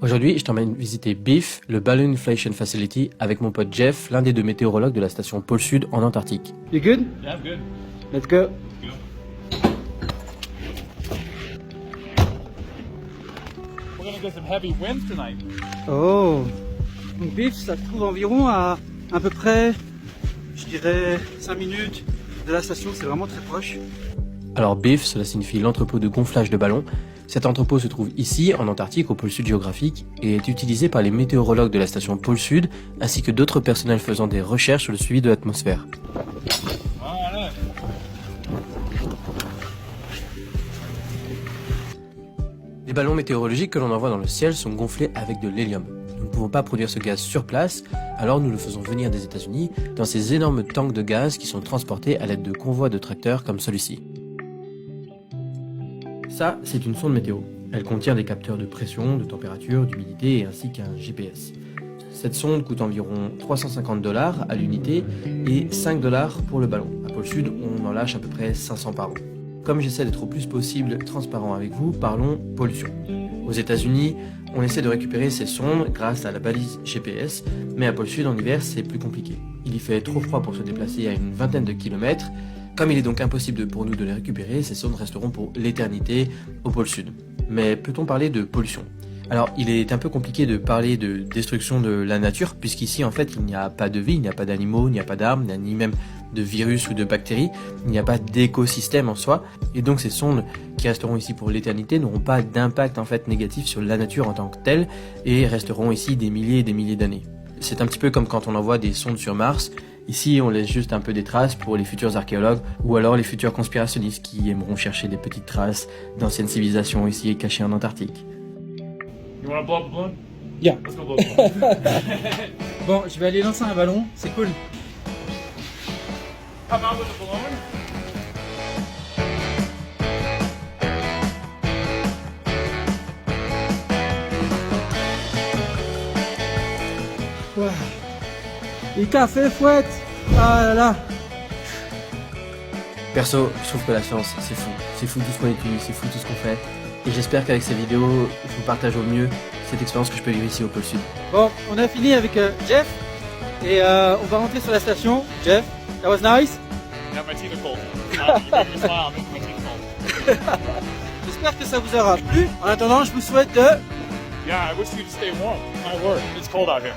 Aujourd'hui, je t'emmène visiter BIF, le Balloon Inflation Facility, avec mon pote Jeff, l'un des deux météorologues de la station Pôle Sud en Antarctique. You good? Yeah, I'm good. Let's go. We're gonna get some heavy winds tonight. Oh. Donc BIF, ça se trouve environ à peu près, je dirais, 5 minutes de la station, c'est vraiment très proche. Alors BIF, cela signifie l'entrepôt de gonflage de ballons. Cet entrepôt se trouve ici, en Antarctique, au pôle sud géographique, et est utilisé par les météorologues de la station Pôle Sud, ainsi que d'autres personnels faisant des recherches sur le suivi de l'atmosphère. Alright. Les ballons météorologiques que l'on envoie dans le ciel sont gonflés avec de l'hélium. Nous ne pouvons pas produire ce gaz sur place, alors nous le faisons venir des États-Unis dans ces énormes tanks de gaz qui sont transportés à l'aide de convois de tracteurs comme celui-ci. Ça, c'est une sonde météo. Elle contient des capteurs de pression, de température, d'humidité ainsi qu'un GPS. Cette sonde coûte environ 350 $ à l'unité et 5 $ pour le ballon. À Pôle Sud, on en lâche à peu près 500 par an. Comme j'essaie d'être au plus possible transparent avec vous, parlons pollution. Aux États-Unis, on essaie de récupérer ces sondes grâce à la balise GPS, mais à Pôle Sud en hiver, c'est plus compliqué. Il y fait trop froid pour se déplacer à une vingtaine de kilomètres. Comme il est donc impossible pour nous de les récupérer, ces sondes resteront pour l'éternité au pôle sud. Mais peut-on parler de pollution ? Alors, il est un peu compliqué de parler de destruction de la nature, puisqu'ici, en fait, il n'y a pas de vie, il n'y a pas d'animaux, il n'y a pas d'arbres, ni même de virus ou de bactéries, il n'y a pas d'écosystème en soi, et donc ces sondes qui resteront ici pour l'éternité n'auront pas d'impact en fait négatif sur la nature en tant que telle, et resteront ici des milliers et des milliers d'années. C'est un petit peu comme quand on envoie des sondes sur Mars. Ici, on laisse juste un peu des traces pour les futurs archéologues ou alors les futurs conspirationnistes qui aimeront chercher des petites traces d'anciennes civilisations ici cachées en Antarctique. You wanna blow up a balloon? Yeah. Let's go blow up a balloon. Bon, je vais aller lancer un ballon, c'est cool. Come out with a balloon. Ouais. Il t'a fait fouette. Ah là là. Perso, je trouve que la science, c'est fou. C'est fou tout ce qu'on étudie, c'est fou tout ce qu'on fait. Et j'espère qu'avec ces vidéos, je vous partage au mieux cette expérience que je peux vivre ici au pôle sud. Bon, on a fini avec Jeff et on va rentrer sur la station. Jeff, that was nice. Yeah, my teeth are cold. You made me smile, I'm making my teeth cold. J'espère que ça vous aura plu. En attendant, je vous souhaite de... Yeah, I wish you'd stay warm. My word, it's cold out here.